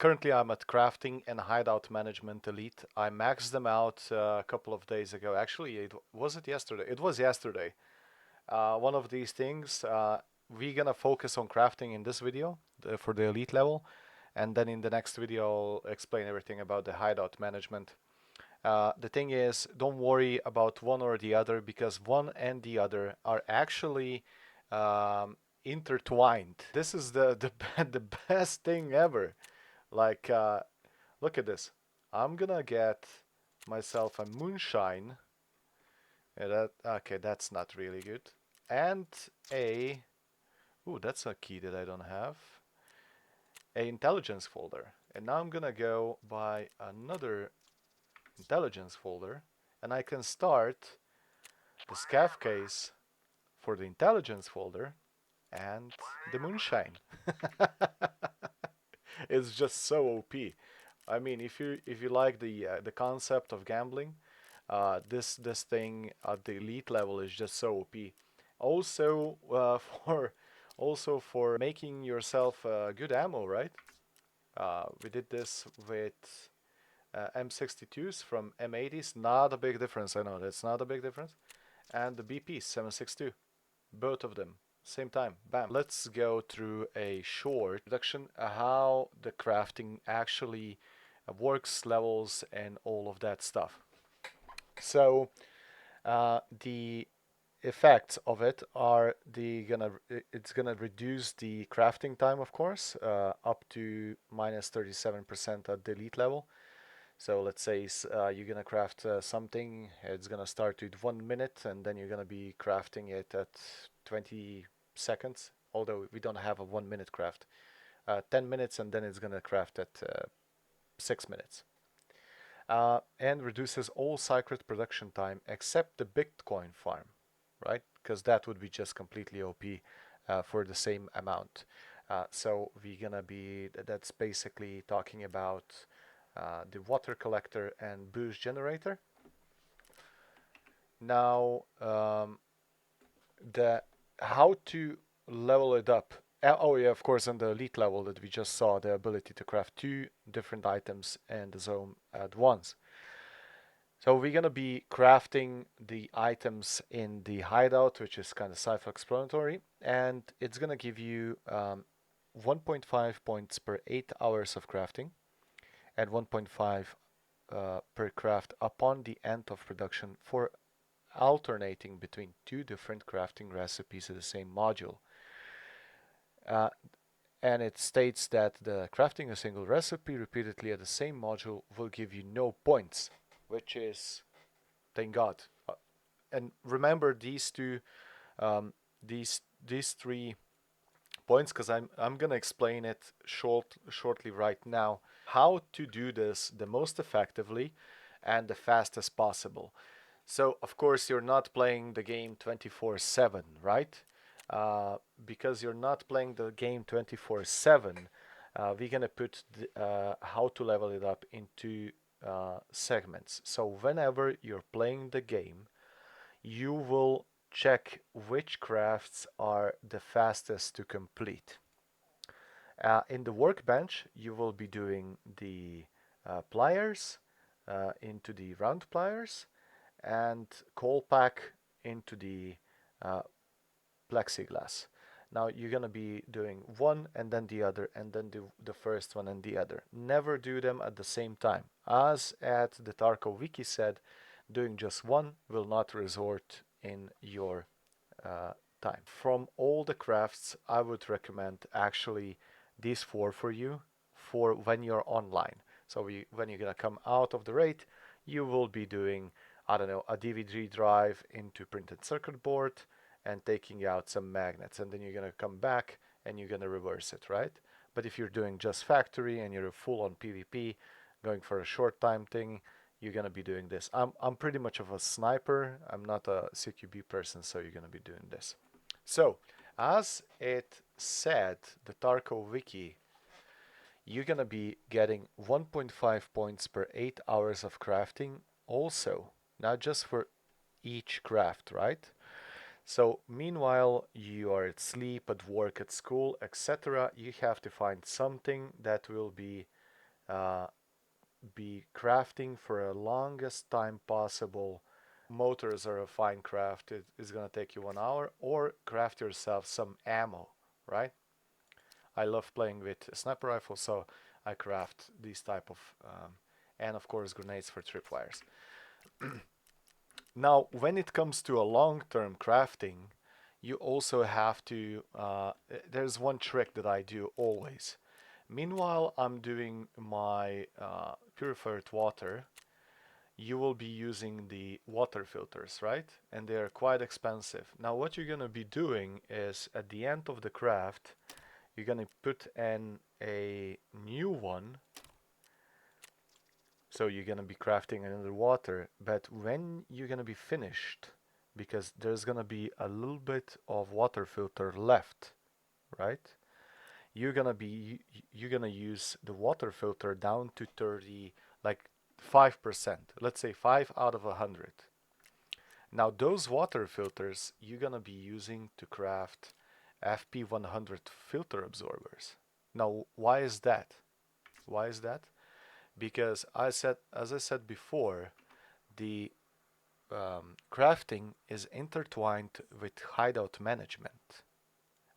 currently I'm at crafting and hideout management elite. I maxed them out a couple of days ago. Actually, was it yesterday? It was yesterday. One of these things. We're gonna focus on crafting in this video for the elite level, and then in the next video I'll explain everything about the hideout management. The thing is, don't worry about one or the other because one and the other are actually intertwined. This is the best thing ever. Like, look at this. I'm gonna get myself a moonshine. Okay, that's not really good. And a, ooh, that's a key that I don't have. A intelligence folder. And now I'm gonna go buy another intelligence folder, and I can start the scav case for the intelligence folder and the moonshine. It's just so OP. I mean, if you like the concept of gambling, this thing at the elite level is just so OP. Also, for making yourself good ammo, right? We did this with M62s from M80s. Not a big difference, I know that's not a big difference. And the BP 762, both of them same time. Bam. Let's go through a short introduction how the crafting actually works, levels, and all of that stuff. So the effects of it are it's gonna reduce the crafting time, of course, up to minus 37% at the elite level. So let's say you're gonna craft something, it's gonna start with 1 minute, and then you're gonna be crafting it at 20 seconds. Although we don't have a 1 minute craft, 10 minutes, and then it's gonna craft at 6 minutes. And reduces all secret production time except the Bitcoin farm, right? Because that would be just completely OP for the same amount. So we're gonna be, that's basically talking about the water collector and boost generator. Now, the how to level it up. Oh yeah, of course, on the elite level that we just saw, the ability to craft 2 different items in the zone at once. So we're gonna be crafting the items in the hideout, which is kind of self-explanatory, and it's gonna give you 1.5 points per 8 hours of crafting, and 1.5 per craft upon the end of production for alternating between 2 different crafting recipes of the same module. Uh, and it states that the crafting a single recipe repeatedly at the same module will give you no points, which is, thank God. And remember these two, these 3 points, because I'm gonna explain it shortly right now how to do this the most effectively and the fastest possible. So of course you're not playing the game 24/7, right? Because you're not playing the game 24/7, we're gonna put how to level it up into segments. So whenever you're playing the game, you will check which crafts are the fastest to complete. In the workbench, you will be doing the pliers into the round pliers and coal pack into the uh, plexiglass. Now you're gonna be doing one and then the other and then the first one and the other. Never do them at the same time. As at the Tarkov wiki said, doing just one will not result in your time. From all the crafts, I would recommend actually these 4 for you for when you're online. So when you're gonna come out of the raid, you will be doing, I don't know, a DVD drive into printed circuit board and taking out some magnets, and then you're gonna come back and you're gonna reverse it, right? But if you're doing just factory and you're full on PvP, going for a short time thing, you're gonna be doing this. I'm pretty much of a sniper. I'm not a CQB person, so you're gonna be doing this. So, as it said, the Tarkov wiki, you're gonna be getting 1.5 points per 8 hours of crafting also, not just for each craft, right? So meanwhile, you are at sleep, at work, at school, etc., you have to find something that will be uh, be crafting for a longest time possible. Motors are a fine craft. It's gonna take you 1 hour, or craft yourself some ammo, right? I love playing with a sniper rifle, so I craft these type of, and of course grenades for tripwires. Now, when it comes to a long-term crafting, you also have to, there's one trick that I do always. Meanwhile, I'm doing my purified water, you will be using the water filters, right? And they are quite expensive. Now, what you're gonna be doing is at the end of the craft, you're gonna put in a new one. So you're gonna be crafting another water, but when you're gonna be finished, because there's gonna be a little bit of water filter left, right? You're gonna use the water filter down to 30, like 5%. Let's say 5 out of 100. Now those water filters you're gonna be using to craft FP100 filter absorbers. Now why is that? Why is that? Because as I said before, the crafting is intertwined with hideout management.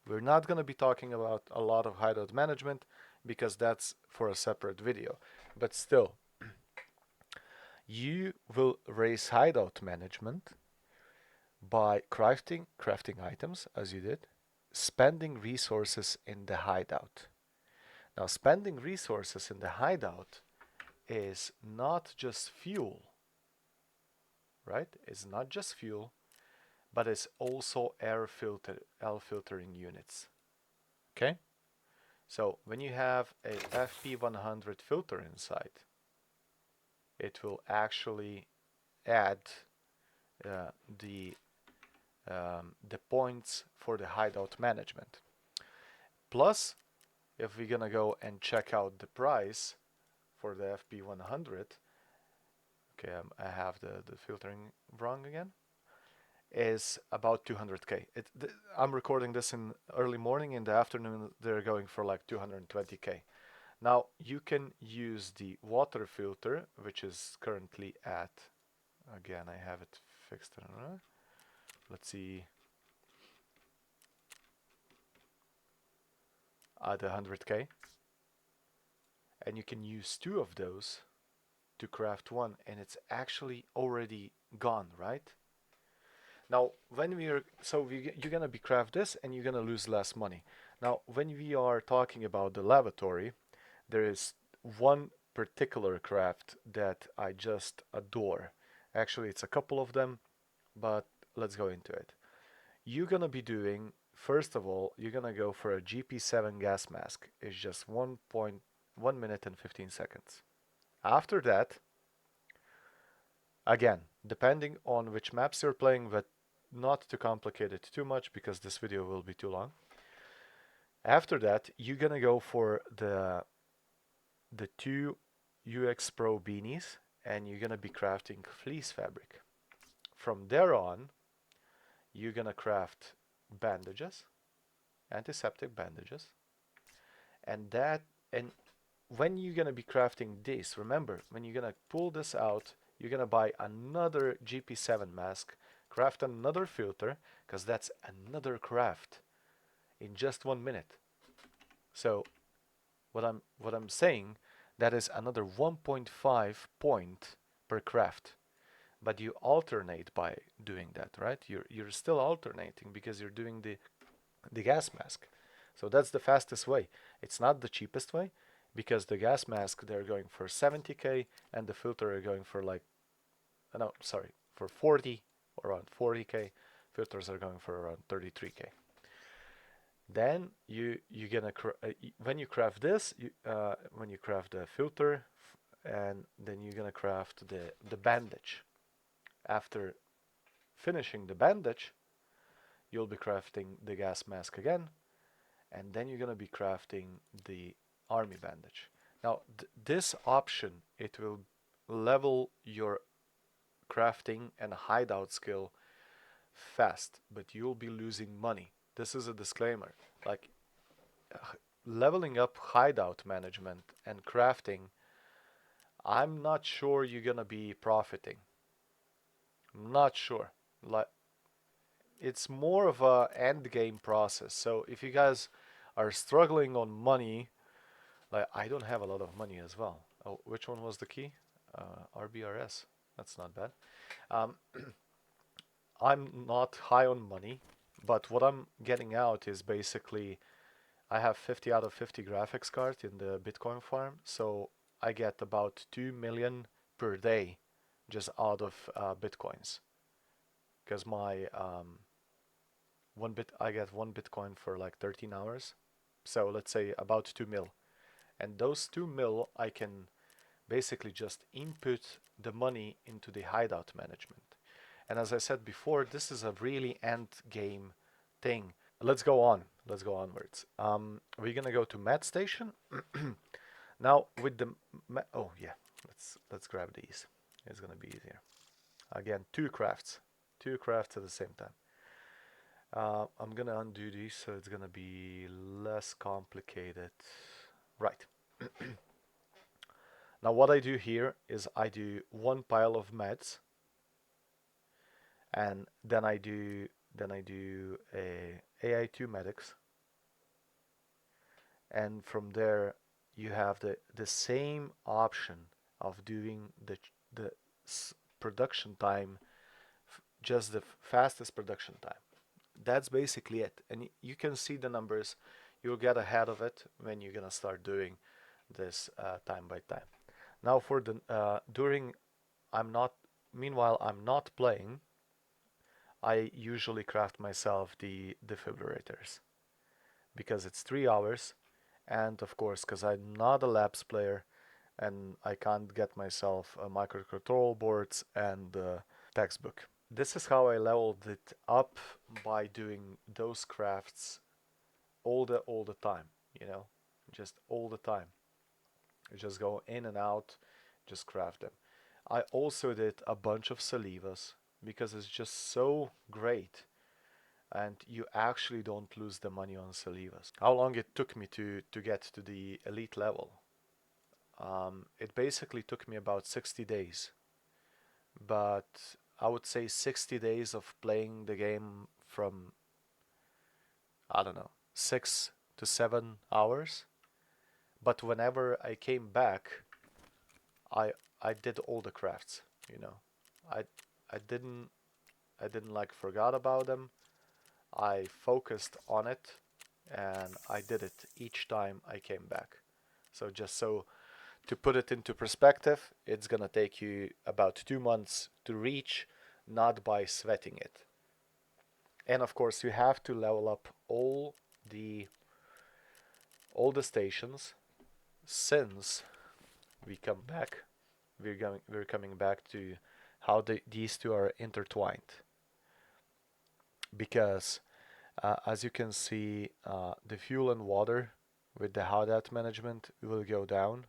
We're not going to be talking about a lot of hideout management because that's for a separate video. But still, you will raise hideout management by crafting items as you did, spending resources in the hideout. Now, spending resources in the hideout is not just fuel, right? It's not just fuel, but it's also air filtering units. Okay? So when you have a FP100 filter inside, it will actually add uh, the the points for the hideout management. Plus, if we're gonna go and check out the price for the FP100, okay, I have the filtering wrong again, is about 200k. I'm recording this in early morning. In the afternoon, they're going for like 220k. Now you can use the water filter, which is currently at, again, I have it fixed. Let's see, at 100k, and you can use two of those to craft one, and it's actually already gone, right? Now, when you're gonna be craft this, and you're gonna lose less money. Now, when we are talking about the lavatory, there is one particular craft that I just adore. Actually, it's a couple of them, but let's go into it. You're gonna be doing, first of all, you're gonna go for a GP7 gas mask. It's just 1.1 minute and 15 seconds. After that, again, depending on which maps you're playing, but not to complicate it too much because this video will be too long. After that, you're gonna go for the two UX Pro beanies, and you're gonna be crafting fleece fabric. From there on, you're gonna craft bandages, antiseptic bandages, and that and when you're gonna be crafting this, remember, when you're gonna pull this out, you're gonna buy another GP7 mask, craft another filter, because that's another craft in just 1 minute. So what I'm saying, that is another 1.5 point per craft. But you alternate by doing that, right? You're still alternating because you're doing the gas mask. So that's the fastest way. It's not the cheapest way because the gas mask they're going for 70k and the filter are going for like no, sorry, for 40, around 40k. Filters are going for around 33k. Then you gonna when you craft this, when you craft the filter, and then you're gonna craft the bandage. After finishing the bandage, you'll be crafting the gas mask again, and then you're gonna be crafting the army bandage. Now this option, it will level your crafting and hideout skill fast, but you'll be losing money. This is a disclaimer. Like leveling up hideout management and crafting I'm not sure you're gonna be profiting. I'm not sure. Like, it's more of a end game process. So if you guys are struggling on money, like I don't have a lot of money as well. Oh, which one was the key? RBRS. That's not bad. Um, I'm not high on money, but what I'm getting out is basically I have 50 out of 50 graphics card in the Bitcoin farm, so I get about 2 million per day just out of Bitcoins. Because my I get one Bitcoin for like 13 hours. So let's say about 2 mil. And those 2 mil I can basically just input the money into the hideout management. And as I said before, this is a really end game thing. Let's go on. Let's go onwards. We're gonna go to Mat Station. Now with the oh yeah, let's grab these. It's gonna be easier. Again, two crafts at the same time. I'm gonna undo these so it's gonna be less complicated. Right. Now what I do here is I do one pile of meds, and then I do a AI2 medics, and from there you have the same option of doing the production time, just the fastest production time. That's basically it, and you can see the numbers. You'll get ahead of it when you're gonna start doing this time by time. Now for the during I'm not meanwhile I'm not playing. I usually craft myself the defibrillators because it's 3 hours, and of course because I'm not a labs player and I can't get myself a microcontrol boards and textbook. This is how I leveled it up, by doing those crafts all the time, you know, just all the time. You just go in and out, just craft them. I also did a bunch of salivas because it's just so great, and you actually don't lose the money on salivas. How long it took me to get to the elite level? It basically took me about 60 days, but I would say 60 days of playing the game from, I don't know, 6 to 7 hours. But whenever I came back, I I did all the crafts, you know. I I didn't I didn't like forgot about them. I focused on it and I did it each time I came back. So just so to put it into perspective, it's gonna take you about 2 months to reach, not by sweating it. And of course, you have to level up the all the stations, since we come back. We're coming back to how these two are intertwined, because as you can see, the fuel and water with the hideout management will go down,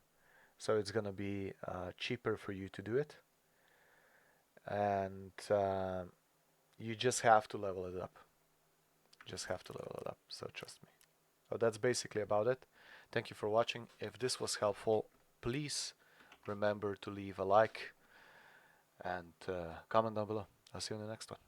so it's gonna be cheaper for you to do it, and you just have to level it up. Just have to level it up. So trust me. So that's basically about it. Thank you for watching. If this was helpful, please remember to leave a like and comment down below. I'll see you in the next one.